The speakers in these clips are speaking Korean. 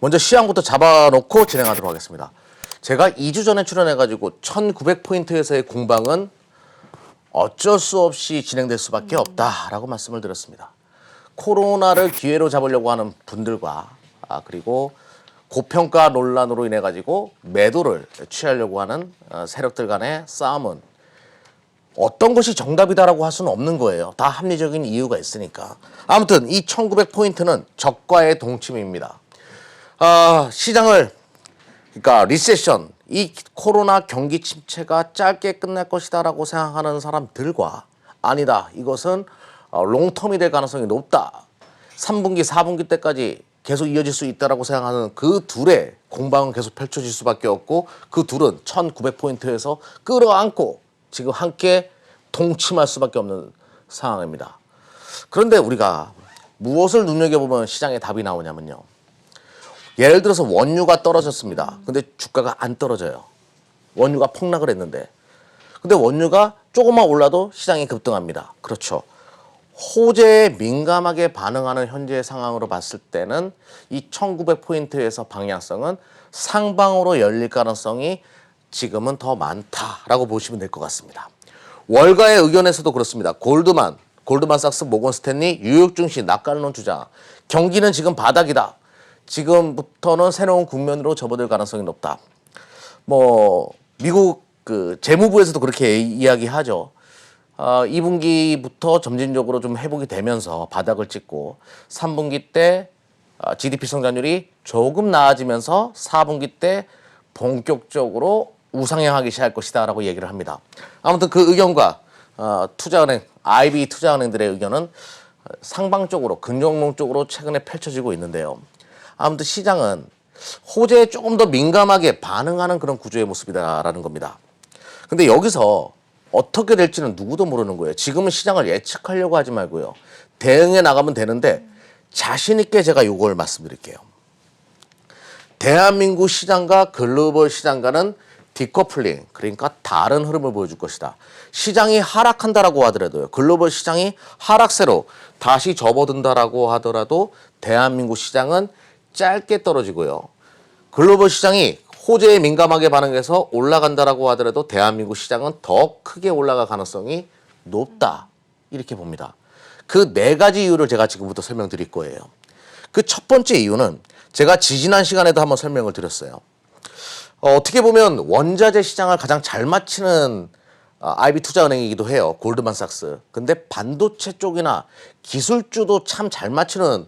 먼저 시황부터 잡아놓고 진행하도록 하겠습니다. 제가 2주 전에 출연해가지고 1900포인트에서의 공방은 어쩔 수 없이 진행될 수밖에 없다라고 말씀을 드렸습니다. 코로나를 기회로 잡으려고 하는 분들과 그리고 고평가 논란으로 인해 가지고 매도를 취하려고 하는 세력들 간의 싸움은 어떤 것이 정답이다라고 할 수는 없는 거예요. 다 합리적인 이유가 있으니까. 아무튼 이 1900포인트는 적과의 동침입니다. 시장을 그러니까 리세션, 이 코로나 경기 침체가 짧게 끝날 것이다라고 생각하는 사람들과 아니다, 이것은 롱텀이 될 가능성이 높다, 3분기, 4분기 때까지 계속 이어질 수 있다라고 생각하는 그 둘의 공방은 계속 펼쳐질 수밖에 없고, 그 둘은 1900포인트에서 끌어안고 지금 함께 동침할 수밖에 없는 상황입니다. 그런데 우리가 무엇을 눈여겨보면 시장에 답이 나오냐면요, 예를 들어서 원유가 떨어졌습니다. 근데 주가가 안 떨어져요. 원유가 폭락을 했는데. 근데 원유가 조금만 올라도 시장이 급등합니다. 그렇죠. 호재에 민감하게 반응하는 현재의 상황으로 봤을 때는 이 1900포인트에서 방향성은 상방으로 열릴 가능성이 지금은 더 많다라고 보시면 될 것 같습니다. 월가의 의견에서도 그렇습니다. 골드만삭스, 모건스탠리, 뉴욕 증시 낙관론 주장. 경기는 지금 바닥이다. 지금부터는 새로운 국면으로 접어들 가능성이 높다. 미국 재무부에서도 그렇게 이야기하죠. 2분기부터 점진적으로 좀 회복이 되면서 바닥을 찍고 3분기 때 GDP 성장률이 조금 나아지면서 4분기 때 본격적으로 우상향하기 시작할 것이다 라고 얘기를 합니다. 아무튼 그 의견과 투자은행, IB 투자은행들의 의견은 상방적으로, 긍정론적으로 최근에 펼쳐지고 있는데요. 아무튼 시장은 호재에 조금 더 민감하게 반응하는 그런 구조의 모습이다라는 겁니다. 근데 여기서 어떻게 될지는 누구도 모르는 거예요. 지금은 시장을 예측하려고 하지 말고요, 대응해 나가면 되는데, 자신 있게 제가 요걸 말씀드릴게요. 대한민국 시장과 글로벌 시장과는 디커플링, 그러니까 다른 흐름을 보여줄 것이다. 시장이 하락한다라고 하더라도요, 글로벌 시장이 하락세로 다시 접어든다라고 하더라도 대한민국 시장은 짧게 떨어지고요, 글로벌 시장이 호재에 민감하게 반응해서 올라간다라고 하더라도 대한민국 시장은 더 크게 올라갈 가능성이 높다, 이렇게 봅니다. 그 네 가지 이유를 제가 지금부터 설명드릴 거예요. 그 첫 번째 이유는 제가 지지난 시간에도 한번 설명을 드렸어요. 어떻게 보면 원자재 시장을 가장 잘 맞히는 IB 투자은행이기도 해요, 골드만삭스. 근데 반도체 쪽이나 기술주도 참 잘 맞추는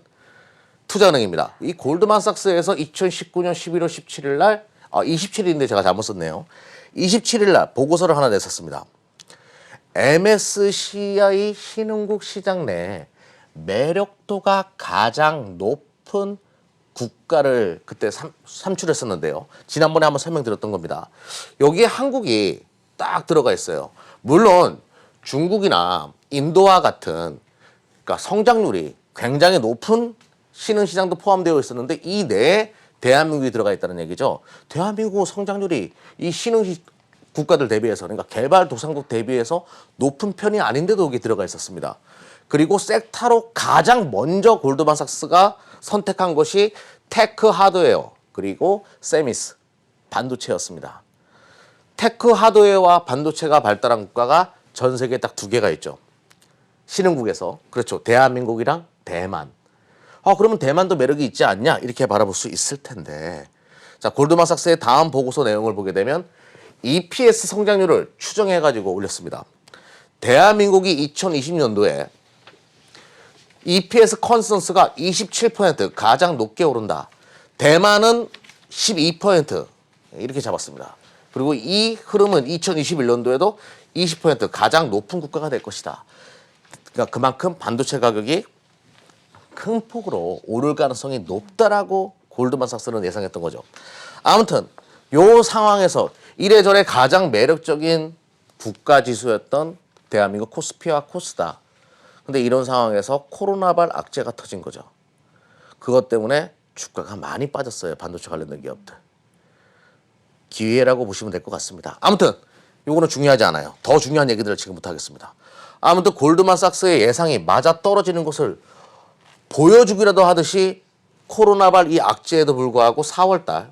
투자은행입니다. 이 골드만삭스에서 2019년 11월 17일 날, 27일인데 제가 잘못 썼네요. 27일 날 보고서를 하나 냈었습니다. MSCI 신흥국 시장 내 매력도가 가장 높은 국가를 그때 산출했었는데요. 지난번에 한번 설명드렸던 겁니다. 여기에 한국이 딱 들어가 있어요. 물론 중국이나 인도와 같은, 그러니까 성장률이 굉장히 높은 신흥시장도 포함되어 있었는데 이 내에 대한민국이 들어가 있다는 얘기죠. 대한민국 성장률이 이 신흥 국가들 대비해서, 그러니까 개발도상국 대비해서 높은 편이 아닌데도 여기 들어가 있었습니다. 그리고 섹터로 가장 먼저 골드만삭스가 선택한 것이 테크 하드웨어, 그리고 세미스, 반도체였습니다. 테크 하드웨어와 반도체가 발달한 국가가 전 세계에 딱 두 개가 있죠. 신흥국에서. 그렇죠. 대한민국이랑 대만. 그러면 대만도 매력이 있지 않냐, 이렇게 바라볼 수 있을 텐데, 자, 골드만삭스의 다음 보고서 내용을 보게 되면 EPS 성장률을 추정해가지고 올렸습니다. 대한민국이 2020년도에 EPS 컨센서스가 27% 가장 높게 오른다. 대만은 12% 이렇게 잡았습니다. 그리고 이 흐름은 2021년도에도 20% 가장 높은 국가가 될 것이다. 그러니까 그만큼 반도체 가격이 큰 폭으로 오를 가능성이 높다라고 골드만삭스는 예상했던 거죠. 아무튼 요 상황에서 이래저래 가장 매력적인 국가 지수였던 대한민국 코스피와 코스닥. 근데 이런 상황에서 코로나발 악재가 터진 거죠. 그것 때문에 주가가 많이 빠졌어요, 반도체 관련된 기업들. 기회라고 보시면 될 것 같습니다. 아무튼 요거는 중요하지 않아요. 더 중요한 얘기들을 지금부터 하겠습니다. 아무튼 골드만삭스의 예상이 맞아 떨어지는 것을 보여주기라도 하듯이 코로나발 이 악재에도 불구하고 4월 달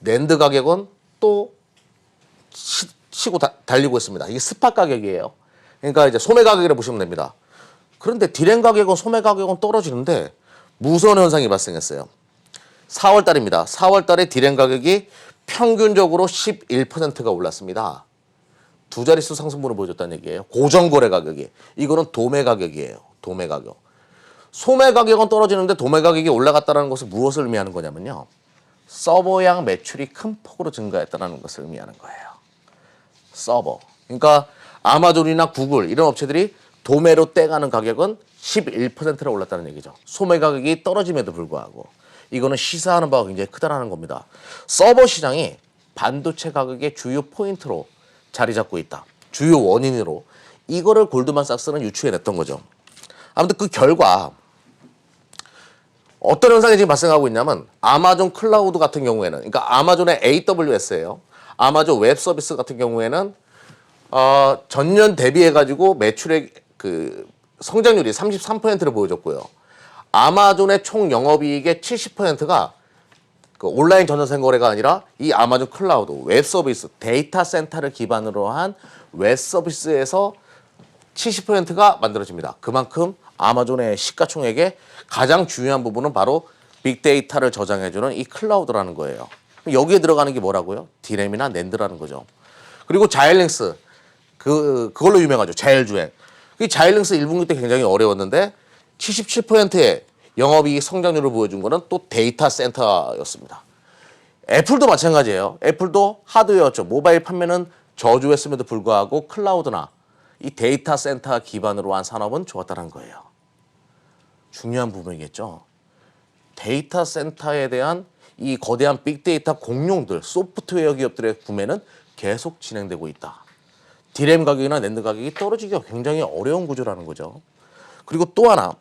낸드 가격은 또 치고 달리고 있습니다. 이게 스팟 가격이에요. 그러니까 이제 소매 가격이라고 보시면 됩니다. 그런데 디램 가격은 소매 가격은 떨어지는데 무서운 현상이 발생했어요. 4월 달입니다. 4월 달에 디램 가격이 평균적으로 11%가 올랐습니다. 두 자릿수 상승분을 보여줬다는 얘기예요. 고정거래 가격이. 이거는 도매 가격이에요. 도매 가격. 소매 가격은 떨어지는데 도매 가격이 올라갔다는 것은 무엇을 의미하는 거냐면요. 서버양 매출이 큰 폭으로 증가했다는 것을 의미하는 거예요. 서버. 그러니까 아마존이나 구글 이런 업체들이 도매로 떼가는 가격은 11%나 올랐다는 얘기죠. 소매 가격이 떨어짐에도 불구하고. 이거는 시사하는 바가 굉장히 크다는 겁니다. 서버 시장이 반도체 가격의 주요 포인트로 자리 잡고 있다. 주요 원인으로. 이거를 골드만삭스는 유추해냈던 거죠. 아무튼 그 결과 어떤 현상이 지금 발생하고 있냐면 아마존 클라우드 같은 경우에는 그러니까 아마존의 AWS예요. 아마존 웹 서비스 같은 경우에는 전년 대비해가지고 매출의 그 성장률이 33%를 보여줬고요. 아마존의 총 영업이익의 70%가 그 온라인 전자생 거래가 아니라 이 아마존 클라우드 웹 서비스 데이터 센터를 기반으로 한 웹 서비스에서 70%가 만들어집니다. 그만큼 아마존의 시가총액의 가장 중요한 부분은 바로 빅데이터를 저장해주는 이 클라우드라는 거예요. 여기에 들어가는 게 뭐라고요? 디램이나 낸드라는 거죠. 그리고 자일링스 그걸로 유명하죠. 자율주행. 이 자일링스 1분기 때 굉장히 어려웠는데 77%의 영업이익 성장률을 보여준 거는 또 데이터 센터였습니다. 애플도 마찬가지예요. 애플도 하드웨어죠. 모바일 판매는 저조했음에도 불구하고 클라우드나 이 데이터 센터 기반으로 한 산업은 좋았다는 거예요. 중요한 부분이겠죠. 데이터 센터에 대한 이 거대한 빅데이터 공룡들, 소프트웨어 기업들의 구매는 계속 진행되고 있다. 디램 가격이나 낸드 가격이 떨어지기가 굉장히 어려운 구조라는 거죠. 그리고 또 하나.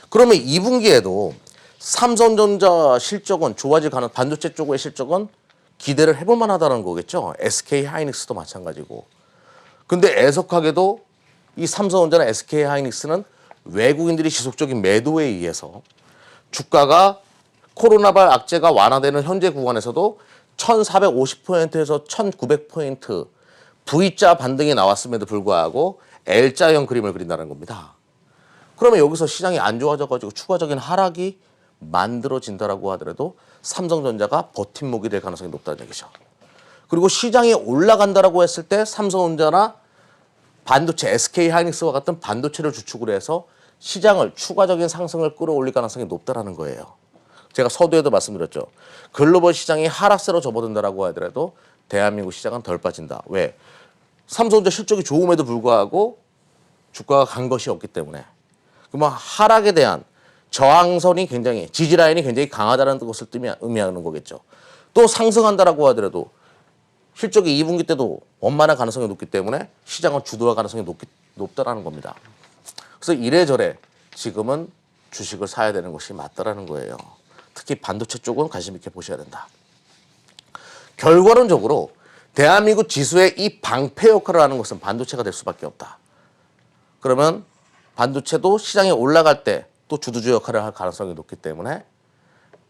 그러면 2분기에도 삼성전자 실적은 좋아질 가능, 반도체 쪽의 실적은 기대를 해볼 만하다는 거겠죠. SK 하이닉스도 마찬가지고. 근데 애석하게도 이 삼성전자나 SK 하이닉스는 외국인들이 지속적인 매도에 의해서 주가가 코로나발 악재가 완화되는 현재 구간에서도 1450포인트에서 1900포인트 V자 반등이 나왔음에도 불구하고 L자형 그림을 그린다는 겁니다. 그러면 여기서 시장이 안 좋아져가지고 추가적인 하락이 만들어진다라고 하더라도 삼성전자가 버팀목이 될 가능성이 높다는 얘기죠. 그리고 시장이 올라간다라고 했을 때 삼성전자나 반도체, SK 하이닉스와 같은 반도체를 주축으로 해서 시장을 추가적인 상승을 끌어올릴 가능성이 높다라는 거예요. 제가 서두에도 말씀드렸죠. 글로벌 시장이 하락세로 접어든다라고 하더라도 대한민국 시장은 덜 빠진다. 왜? 삼성전자 실적이 좋음에도 불구하고 주가가 간 것이 없기 때문에. 그러면 하락에 대한 저항선이 굉장히 지지라인이 굉장히 강하다는 것을 의미하는 거겠죠. 또 상승한다라고 하더라도 실적이 2분기 때도 원만한 가능성이 높기 때문에 시장은 주도할 가능성이 높다라는 겁니다. 그래서 이래저래 지금은 주식을 사야 되는 것이 맞다라는 거예요. 특히 반도체 쪽은 관심 있게 보셔야 된다. 결과론적으로 대한민국 지수의 이 방패 역할을 하는 것은 반도체가 될 수밖에 없다. 그러면 반도체도 시장이 올라갈 때 또 주도주 역할을 할 가능성이 높기 때문에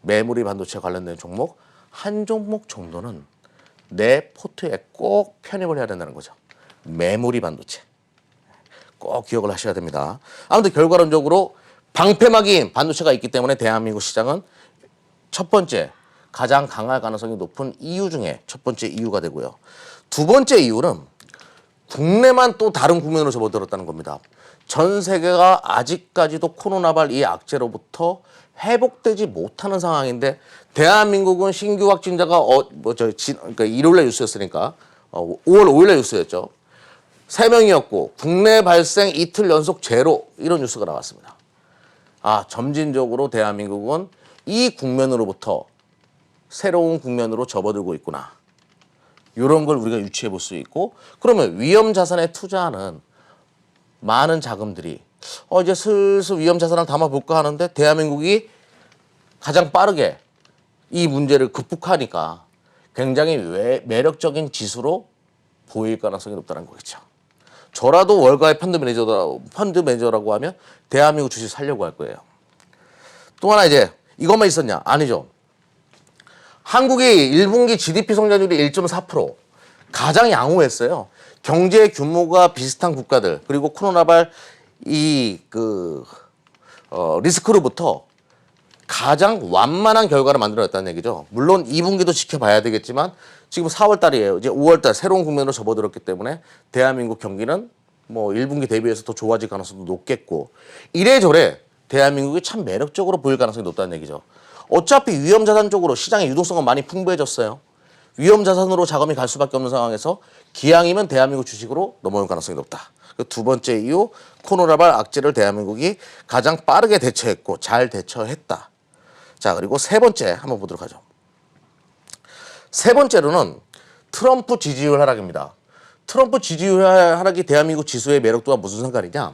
메모리 반도체 관련된 종목 한 종목 정도는 내 포트에 꼭 편입을 해야 된다는 거죠. 메모리 반도체. 꼭 기억을 하셔야 됩니다. 아무튼 결과론적으로 방패막인 반도체가 있기 때문에 대한민국 시장은 첫 번째 가장 강할 가능성이 높은 이유 중에 첫 번째 이유가 되고요. 두 번째 이유는 국내만 또 다른 국면으로 접어들었다는 겁니다. 전 세계가 아직까지도 코로나발 이 악재로부터 회복되지 못하는 상황인데 대한민국은 신규 확진자가 그러니까 일요일날 뉴스였으니까 5월 5일날 뉴스였죠. 3명이었고 국내 발생 이틀 연속 제로 이런 뉴스가 나왔습니다. 점진적으로 대한민국은 이 국면으로부터 새로운 국면으로 접어들고 있구나. 이런 걸 우리가 유추해 볼 수 있고 그러면 위험 자산에 투자하는 많은 자금들이 이제 슬슬 위험 자산을 담아볼까 하는데 대한민국이 가장 빠르게 이 문제를 극복하니까 굉장히 매력적인 지수로 보일 가능성이 높다는 거겠죠. 저라도 월가의 펀드 매니저라고 하면 대한민국 주식 살려고 할 거예요. 또 하나 이제 이것만 있었냐? 아니죠. 한국의 1분기 GDP 성장률이 1.4%. 가장 양호했어요. 경제 규모가 비슷한 국가들 그리고 코로나발 리스크로부터 가장 완만한 결과를 만들어냈다는 얘기죠. 물론 2분기도 지켜봐야 되겠지만 지금 4월 달이에요. 이제 5월 달 새로운 국면으로 접어들었기 때문에 대한민국 경기는 뭐 1분기 대비해서 더 좋아질 가능성도 높겠고 이래저래 대한민국이 참 매력적으로 보일 가능성이 높다는 얘기죠. 어차피 위험자산 쪽으로 시장의 유동성은 많이 풍부해졌어요. 위험자산으로 자금이 갈 수밖에 없는 상황에서 기왕이면 대한민국 주식으로 넘어올 가능성이 높다. 두 번째 이유, 코로나발 악재를 대한민국이 가장 빠르게 대처했고 잘 대처했다. 자, 그리고 세 번째 한번 보도록 하죠. 세 번째로는 트럼프 지지율 하락입니다. 트럼프 지지율 하락이 대한민국 지수의 매력도와 무슨 상관이냐?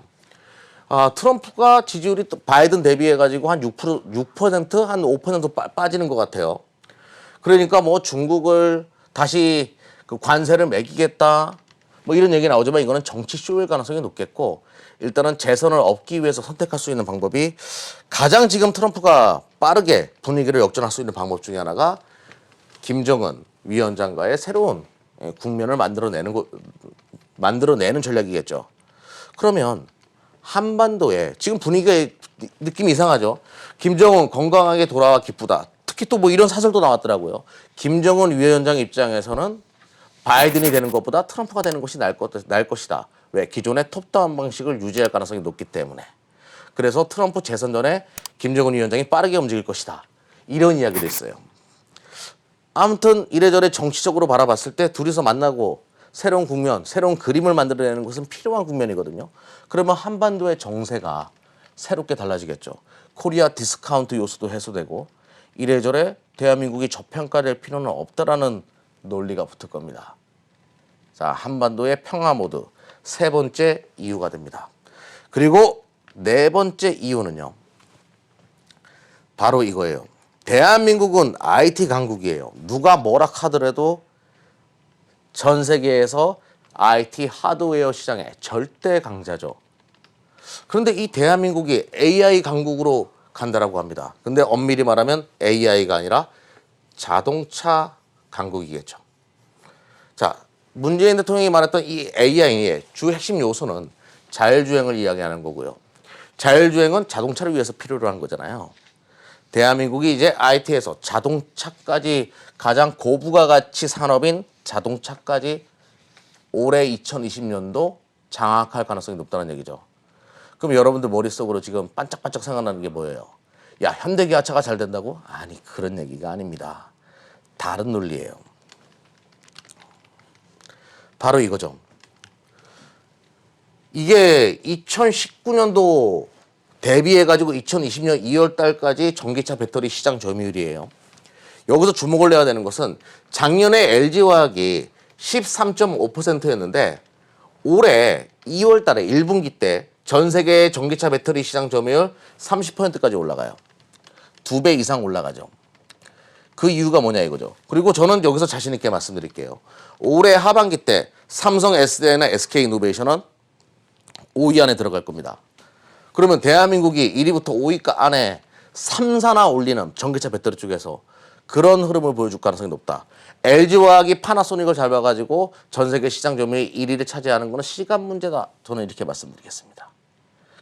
트럼프가 지지율이 바이든 대비해가지고 한 6%, 한 5% 빠지는 것 같아요. 그러니까 뭐 중국을 다시 그 관세를 매기겠다. 뭐 이런 얘기 나오지만 이거는 정치 쇼일 가능성이 높겠고 일단은 재선을 얻기 위해서 선택할 수 있는 방법이 가장 지금 트럼프가 빠르게 분위기를 역전할 수 있는 방법 중에 하나가 김정은 위원장과의 새로운 국면을 만들어내는 전략이겠죠. 그러면 한반도에 지금 분위기가 느낌이 이상하죠. 김정은 건강하게 돌아와 기쁘다. 특히 또 뭐 이런 사설도 나왔더라고요. 김정은 위원장 입장에서는 바이든이 되는 것보다 트럼프가 되는 것이 나을 것이다. 왜? 기존의 톱다운 방식을 유지할 가능성이 높기 때문에. 그래서 트럼프 재선 전에 김정은 위원장이 빠르게 움직일 것이다. 이런 이야기도 있어요. 아무튼 이래저래 정치적으로 바라봤을 때 둘이서 만나고 새로운 국면, 새로운 그림을 만들어내는 것은 필요한 국면이거든요. 그러면 한반도의 정세가 새롭게 달라지겠죠. 코리아 디스카운트 요소도 해소되고 이래저래 대한민국이 저평가될 필요는 없다라는 논리가 붙을 겁니다. 자, 한반도의 평화 모드 세 번째 이유가 됩니다. 그리고 네 번째 이유는요. 바로 이거예요. 대한민국은 IT 강국이에요. 누가 뭐라 하더라도 전 세계에서 IT 하드웨어 시장의 절대 강자죠. 그런데 이 대한민국이 AI 강국으로 간다라고 합니다. 근데 엄밀히 말하면 AI가 아니라 자동차 강국이겠죠. 자, 문재인 대통령이 말했던 이 AI의 주 핵심 요소는 자율주행을 이야기하는 거고요. 자율주행은 자동차를 위해서 필요로 한 거잖아요. 대한민국이 이제 IT에서 자동차까지 가장 고부가가치 산업인 자동차까지 올해 2020년도 장악할 가능성이 높다는 얘기죠. 그럼 여러분들 머릿속으로 지금 반짝반짝 생각나는 게 뭐예요? 야, 현대기아차가 잘 된다고? 아니, 그런 얘기가 아닙니다. 다른 논리예요. 바로 이거죠. 이게 2019년도 대비해가지고 2020년 2월 달까지 전기차 배터리 시장 점유율이에요. 여기서 주목을 해야 되는 것은 작년에 LG화학이 13.5%였는데 올해 2월 달에 1분기 때 전 세계 전기차 배터리 시장 점유율 30%까지 올라가요. 2배 이상 올라가죠. 그 이유가 뭐냐 이거죠. 그리고 저는 여기서 자신 있게 말씀드릴게요. 올해 하반기 때 삼성 SDI나 SK이노베이션은 5위 안에 들어갈 겁니다. 그러면 대한민국이 1위부터 5위가 안에 3, 4나 올리는 전기차 배터리 쪽에서 그런 흐름을 보여줄 가능성이 높다. LG화학이 파나소닉을 잘 봐가지고 전 세계 시장 점유율 1위를 차지하는 것은 시간 문제다. 저는 이렇게 말씀드리겠습니다.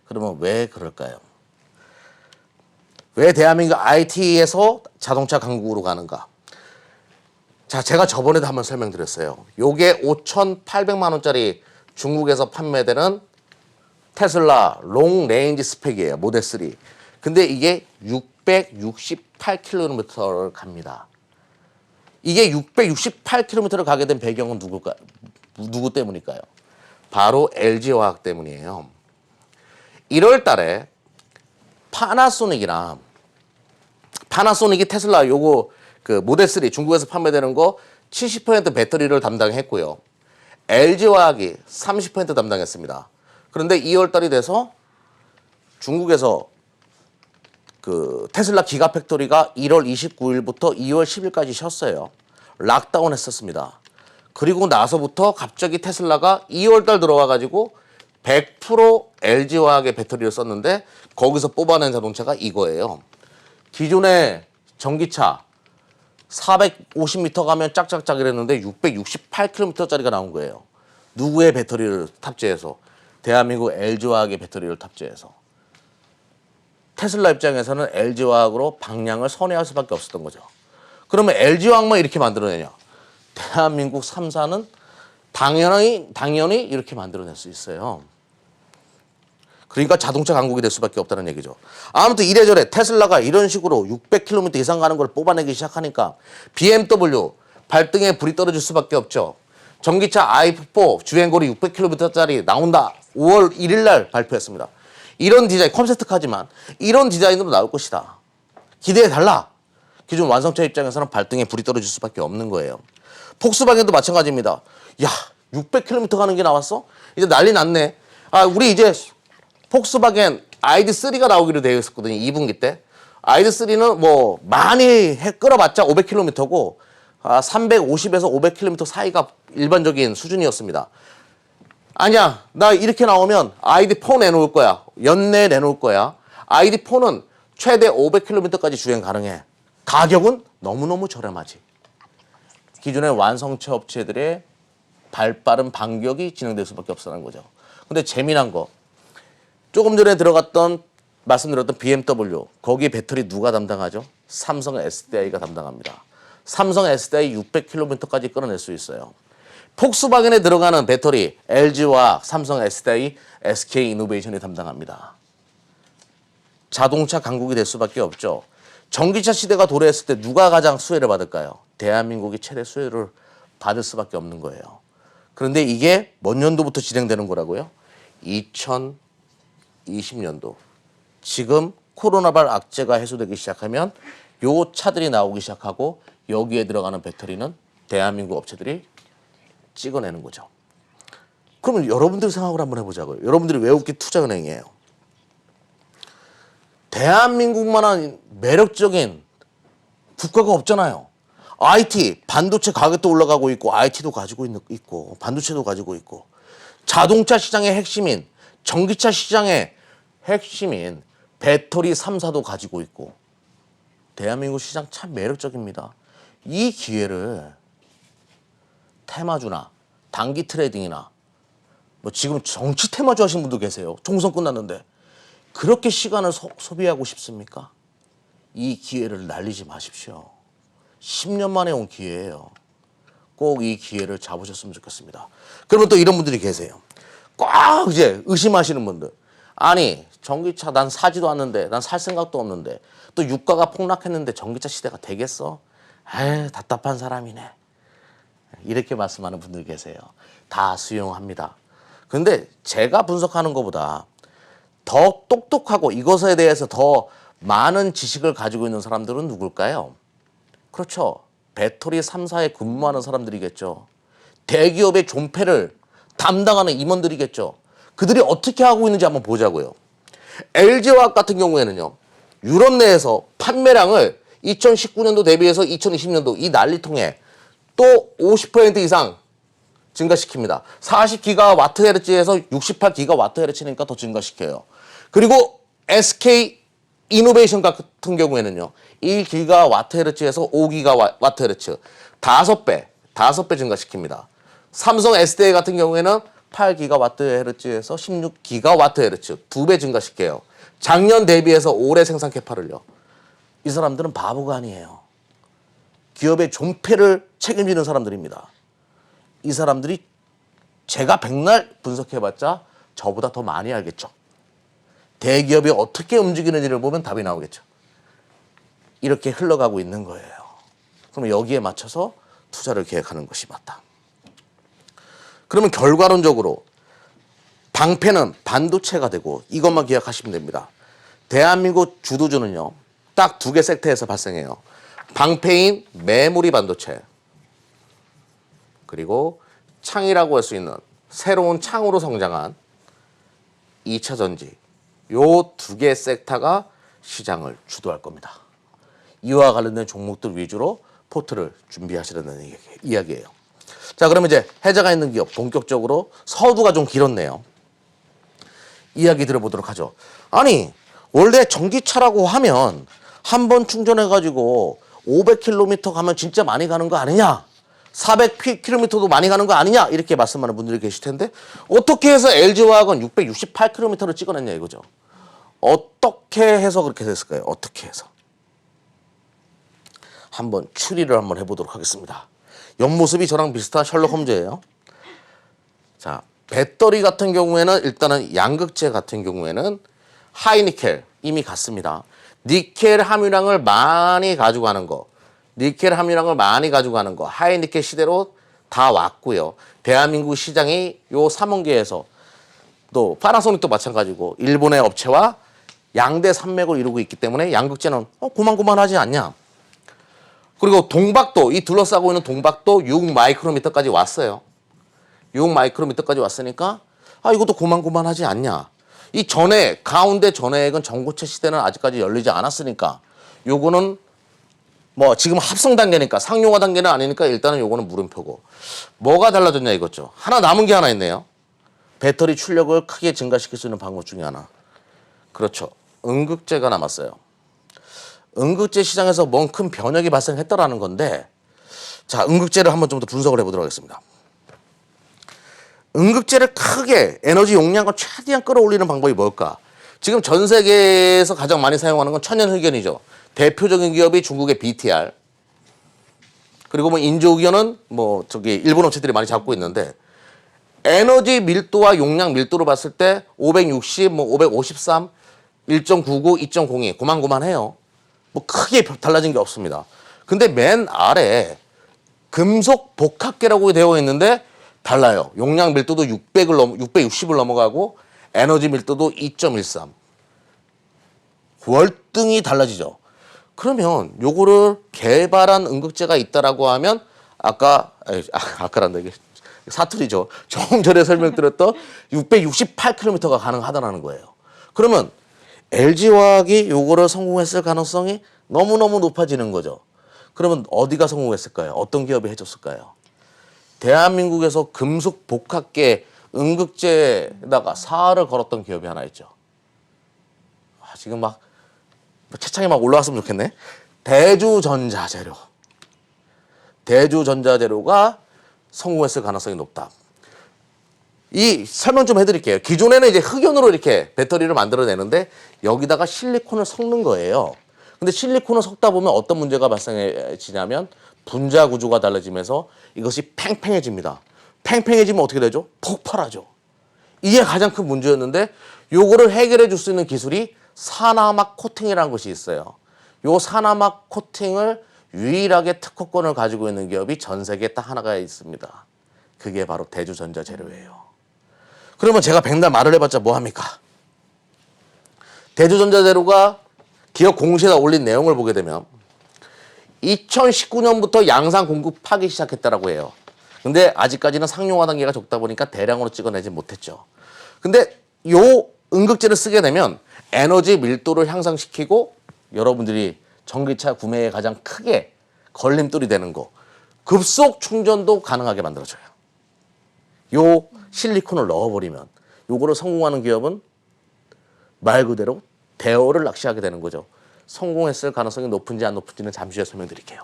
그러면 왜 그럴까요? 왜 대한민국 IT에서 자동차 강국으로 가는가? 자, 제가 저번에도 한번 설명드렸어요. 요게 5,800만 원짜리 중국에서 판매되는 테슬라 롱 레인지 스펙이에요. 모델 3. 근데 이게 668km를 갑니다. 이게 668km를 가게 된 배경은 누구 때문일까요? 바로 LG화학 때문이에요. 1월 달에 파나소닉이 테슬라 요거 그 모델 3 중국에서 판매되는 거 70% 배터리를 담당했고요. LG화학이 30% 담당했습니다. 그런데 2월 달이 돼서 중국에서 그 테슬라 기가 팩토리가 1월 29일부터 2월 10일까지 쉬었어요. 락다운 했었습니다. 그리고 나서부터 갑자기 테슬라가 2월달 들어와가지고 100% LG화학의 배터리를 썼는데 거기서 뽑아낸 자동차가 이거예요. 기존의 전기차 450m 가면 짝짝짝 이랬는데 668km짜리가 나온 거예요. 누구의 배터리를 탑재해서? 대한민국 LG화학의 배터리를 탑재해서. 테슬라 입장에서는 LG화학으로 방향을 선회할 수밖에 없었던 거죠. 그러면 LG화학만 이렇게 만들어내냐? 대한민국 3사는 당연히 이렇게 만들어낼 수 있어요. 그러니까 자동차 강국이 될 수밖에 없다는 얘기죠. 아무튼 이래저래 테슬라가 이런 식으로 600km 이상 가는 걸 뽑아내기 시작하니까 BMW 발등에 불이 떨어질 수밖에 없죠. 전기차 i4 주행거리 600km짜리 나온다. 5월 1일 날 발표했습니다. 이런 디자인, 콘셉트카지만 이런 디자인으로 나올 것이다. 기대해달라. 기존 완성차 입장에서는 발등에 불이 떨어질 수밖에 없는 거예요. 폭스바겐도 마찬가지입니다. 야, 600km 가는 게 나왔어? 이제 난리 났네. 우리 이제 폭스바겐 ID3가 나오기로 되어 있었거든요. 2분기 때. ID3는 뭐 많이 끌어봤자 500km고 350에서 500km 사이가 일반적인 수준이었습니다. 아니야, 나 이렇게 나오면 ID4 내놓을 거야. 연내 내놓을 거야. ID4는 최대 500km까지 주행 가능해. 가격은 너무너무 저렴하지. 기존의 완성차 업체들의 발빠른 반격이 진행될 수밖에 없었다는 거죠. 근데 재미난 거, 조금 전에 말씀드렸던 BMW, 거기 배터리 누가 담당하죠? 삼성 SDI가 담당합니다. 삼성 SDI 600km까지 끌어낼 수 있어요. 폭스바겐에 들어가는 배터리 LG와 삼성 SDI, SK 이노베이션이 담당합니다. 자동차 강국이 될 수밖에 없죠. 전기차 시대가 도래했을 때 누가 가장 수혜를 받을까요? 대한민국이 최대 수혜를 받을 수밖에 없는 거예요. 그런데 이게 몇 년도부터 진행되는 거라고요? 2020년도. 지금 코로나발 악재가 해소되기 시작하면 요 차들이 나오기 시작하고 여기에 들어가는 배터리는 대한민국 업체들이 찍어내는 거죠. 그러면 여러분들 생각을 한번 해보자고요. 여러분들이 외국계 투자은행이에요. 대한민국만한 매력적인 국가가 없잖아요. IT, 반도체 가격도 올라가고 있고 IT도 가지고 있고 반도체도 가지고 있고 자동차 시장의 핵심인 전기차 시장의 핵심인 배터리 3사도 가지고 있고 대한민국 시장 참 매력적입니다. 이 기회를 테마주나 단기 트레이딩이나 뭐 지금 정치 테마주 하시는 분도 계세요. 총선 끝났는데 그렇게 시간을 소비하고 싶습니까? 이 기회를 날리지 마십시오. 10년 만에 온 기회예요. 꼭 이 기회를 잡으셨으면 좋겠습니다. 그러면 또 이런 분들이 계세요. 꼭 이제 의심하시는 분들. 아니 전기차 난 사지도 않는데 난 살 생각도 없는데 또 유가가 폭락했는데 전기차 시대가 되겠어? 에이 답답한 사람이네. 이렇게 말씀하는 분들 계세요. 다 수용합니다. 근데 제가 분석하는 것보다 더 똑똑하고 이것에 대해서 더 많은 지식을 가지고 있는 사람들은 누굴까요? 그렇죠. 배터리 3사에 근무하는 사람들이겠죠. 대기업의 존폐를 담당하는 임원들이겠죠. 그들이 어떻게 하고 있는지 한번 보자고요. LG화학 같은 경우에는요. 유럽 내에서 판매량을 2019년도 대비해서 2020년도 이 난리통에 또 50% 이상 증가시킵니다. 40GWh에서 68GWh니까 더 증가시켜요. 그리고 SK 이노베이션 같은 경우에는요. 1GWh에서 5GWh 5배 증가시킵니다. 삼성 SDI 같은 경우에는 8GWh에서 16GWh 2배 증가시켜요. 작년 대비해서 올해 생산 캐파를요. 이 사람들은 바보가 아니에요. 기업의 존폐를 책임지는 사람들입니다. 이 사람들이 제가 백날 분석해봤자 저보다 더 많이 알겠죠. 대기업이 어떻게 움직이는지를 보면 답이 나오겠죠. 이렇게 흘러가고 있는 거예요. 그럼 여기에 맞춰서 투자를 계획하는 것이 맞다. 그러면 결과론적으로 방패는 반도체가 되고 이것만 기억하시면 됩니다. 대한민국 주도주는요. 딱 두 개 섹터에서 발생해요. 방패인 메모리 반도체 그리고 창이라고 할 수 있는 새로운 창으로 성장한 2차 전지 요 두 개 섹터가 시장을 주도할 겁니다. 이와 관련된 종목들 위주로 포트를 준비하시라는 이야기예요. 자, 그러면 이제 해자가 있는 기업 본격적으로 서두가 좀 길었네요. 이야기 들어보도록 하죠. 아니, 원래 전기차라고 하면 한 번 충전해가지고 500km 가면 진짜 많이 가는 거 아니냐? 400km도 많이 가는 거 아니냐? 이렇게 말씀하는 분들이 계실 텐데 어떻게 해서 LG화학은 668km를 찍어냈냐 이거죠. 어떻게 해서 그렇게 됐을까요? 어떻게 해서? 한번 추리를 한번 해보도록 하겠습니다. 옆모습이 저랑 비슷한 셜록 홈즈예요. 자, 배터리 같은 경우에는 일단은 양극재 같은 경우에는 하이니켈 이미 갔습니다. 니켈 함유량을 많이 가져가는 거, 니켈 함유량을 많이 가져가는 거, 하이니켈 시대로 다 왔고요. 대한민국 시장이 요 3원계에서 또 파나소닉도 마찬가지고 일본의 업체와 양대 산맥을 이루고 있기 때문에 양극재는 고만고만하지 않냐. 그리고 동박도, 이 둘러싸고 있는 동박도 6 마이크로미터까지 왔어요. 6 마이크로미터까지 왔으니까 이것도 고만고만하지 않냐. 이 전에 가운데 전해액은 전고체 시대는 아직까지 열리지 않았으니까 요거는 뭐 지금 합성 단계니까 상용화 단계는 아니니까 일단은 요거는 물음표고. 뭐가 달라졌냐 이거죠. 하나 남은 게 하나 있네요. 배터리 출력을 크게 증가시킬 수 있는 방법 중에 하나. 그렇죠. 음극재가 남았어요. 음극재 시장에서 뭔 큰 변혁이 발생했다라는 건데, 자, 음극재를 한번 좀 더 분석을 해보도록 하겠습니다. 음극재를 크게 에너지 용량을 최대한 끌어올리는 방법이 뭘까? 지금 전 세계에서 가장 많이 사용하는 건 천연흑연이죠. 대표적인 기업이 중국의 BTR. 그리고 뭐 인조흑연은 뭐 저기 일본 업체들이 많이 잡고 있는데, 에너지 밀도와 용량 밀도로 봤을 때 560, 뭐 553, 1.99, 2.02 고만고만해요. 뭐 크게 달라진 게 없습니다. 근데 맨 아래 금속 복합계라고 되어 있는데 달라요. 용량 밀도도 660을 넘어가고 에너지 밀도도 2.13. 월등히 달라지죠. 그러면 요거를 개발한 음극재가 있다라고 하면 아까란다 이게 사투리죠. 조금 전에 설명드렸던 668km가 가능하다는 거예요. 그러면 LG화학이 요거를 성공했을 가능성이 너무너무 높아지는 거죠. 그러면 어디가 성공했을까요? 어떤 기업이 해줬을까요? 대한민국에서 금속 복합계 음극재에다가 사활을 걸었던 기업이 하나 있죠. 지금 막 채창이 막 올라왔으면 좋겠네. 대주전자재료. 대주전자재료가 성공했을 가능성이 높다. 이 설명 좀 해드릴게요. 기존에는 이제 흑연으로 이렇게 배터리를 만들어내는데 여기다가 실리콘을 섞는 거예요. 근데 실리콘을 섞다 보면 어떤 문제가 발생해지냐면 분자 구조가 달라지면서 이것이 팽팽해집니다. 팽팽해지면 어떻게 되죠? 폭발하죠. 이게 가장 큰 문제였는데 요거를 해결해 줄 수 있는 기술이 산화막 코팅이라는 것이 있어요. 요 산화막 코팅을 유일하게 특허권을 가지고 있는 기업이 전 세계에 딱 하나가 있습니다. 그게 바로 대주전자재료예요. 그러면 제가 백날 말을 해봤자 뭐합니까? 대주전자재료가 기업 공시에다 올린 내용을 보게 되면 2019년부터 양산 공급하기 시작했다라고 해요. 근데 아직까지는 상용화 단계가 적다 보니까 대량으로 찍어내지 못했죠. 근데 요 음극재를 쓰게 되면 에너지 밀도를 향상시키고 여러분들이 전기차 구매에 가장 크게 걸림돌이 되는 거 급속 충전도 가능하게 만들어줘요. 요 실리콘을 넣어버리면 요거를 성공하는 기업은 말 그대로 대어를 낚시하게 되는 거죠. 성공했을 가능성이 높은지 안 높은지는 잠시 후에 설명드릴게요.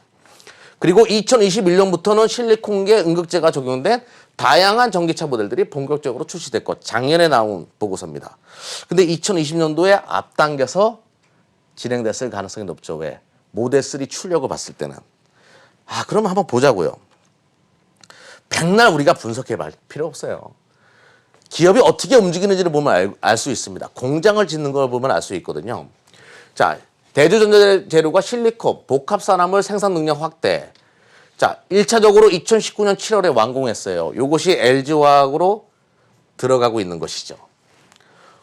그리고 2021년부터는 실리콘계 음극재가 적용된 다양한 전기차 모델들이 본격적으로 출시됐고 작년에 나온 보고서입니다. 근데 2020년도에 앞당겨서 진행됐을 가능성이 높죠. 왜? 모델 3 출력을 봤을 때는. 그러면 한번 보자고요. 백날 우리가 분석해 볼 필요 없어요. 기업이 어떻게 움직이는지를 보면 알 수 있습니다. 공장을 짓는 걸 보면 알 수 있거든요. 자, 대주전자재료가 실리콘, 복합산화물 생산 능력 확대. 자, 1차적으로 2019년 7월에 완공했어요. 이것이 LG화학으로 들어가고 있는 것이죠.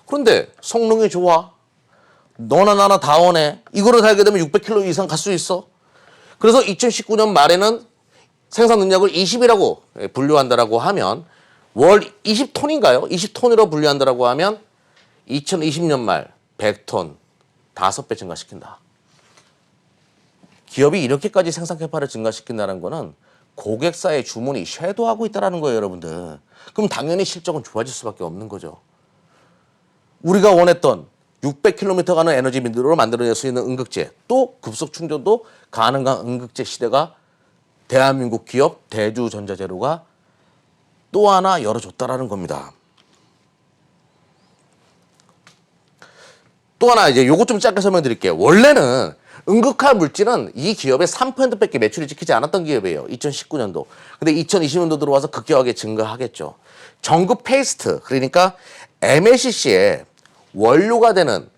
그런데 성능이 좋아. 너나 나나 다 원해. 이거를 달게 되면 600km 이상 갈 수 있어. 그래서 2019년 말에는 생산 능력을 20이라고 분류한다라고 하면 월 20톤인가요? 20톤으로 분류한다라고 하면 2020년 말 100톤 5배 증가시킨다. 기업이 이렇게까지 생산 캐파를 증가시킨다는 거는 고객사의 주문이 쇄도하고 있다는 거예요, 여러분들. 그럼 당연히 실적은 좋아질 수밖에 없는 거죠. 우리가 원했던 600km 가는 에너지 민들로 만들어낼 수 있는 음극재, 또 급속 충전도 가능한 음극재 시대가 대한민국 기업 대주전자재료가 또 하나 열어줬다라는 겁니다. 또 하나 이제 요거 좀 짧게 설명드릴게요. 원래는 응급화 물질은 이 기업의 3%밖에 매출이 지키지 않았던 기업이에요. 2019년도. 근데 2020년도 들어와서 급격하게 증가하겠죠. 전구 페이스트, 그러니까 MLCC의 원료가 되는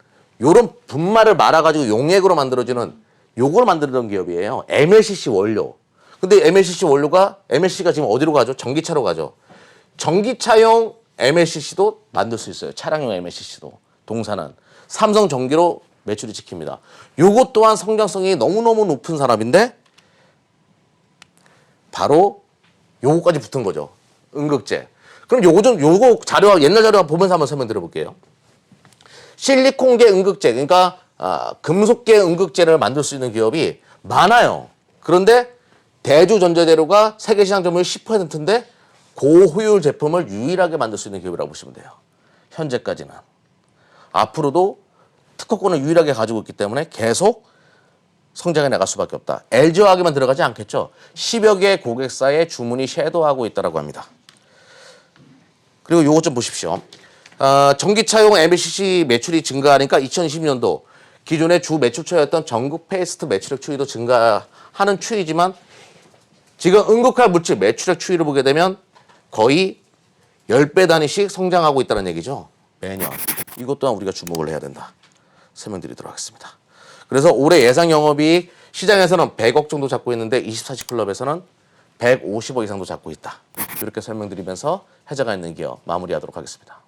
요런 분말을 말아가지고 용액으로 만들어지는 요걸 만들던 기업이에요. MLCC 원료. 근데 MLCC 원료가, MLCC가 지금 어디로 가죠? 전기차로 가죠. 전기차용 MLCC도 만들 수 있어요. 차량용 MLCC도. 동사는. 삼성전기로 매출이 지킵니다. 요것 또한 성장성이 너무너무 높은 산업인데 바로 요거까지 붙은 거죠. 음극재. 그럼 요거 자료, 옛날 자료 보면서 한번 설명드려 볼게요. 실리콘계 음극재, 그러니까 금속계 음극재를 만들 수 있는 기업이 많아요. 그런데 대주전자재료가 세계시장 점유율 10%인데 고효율 제품을 유일하게 만들 수 있는 기업이라고 보시면 돼요. 현재까지는. 앞으로도 특허권을 유일하게 가지고 있기 때문에 계속 성장해 나갈 수밖에 없다. LG화학에만 들어가지 않겠죠. 10여 개 고객사의 주문이 쇄도하고 있다고 합니다. 그리고 요것 좀 보십시오. 전기차용 MLCC 매출이 증가하니까 2020년도 기존의 주 매출처였던 전구 페이스트 매출액 추이도 증가하는 추이지만 지금 응급화 물질 매출액 추이를 보게 되면 거의 10배 단위씩 성장하고 있다는 얘기죠. 매년. 이것 또한 우리가 주목을 해야 된다. 설명드리도록 하겠습니다. 그래서 올해 예상 영업이익 시장에서는 100억 정도 잡고 있는데 24시 클럽에서는 150억 이상도 잡고 있다. 이렇게 설명드리면서 해자가 있는 기업 마무리하도록 하겠습니다.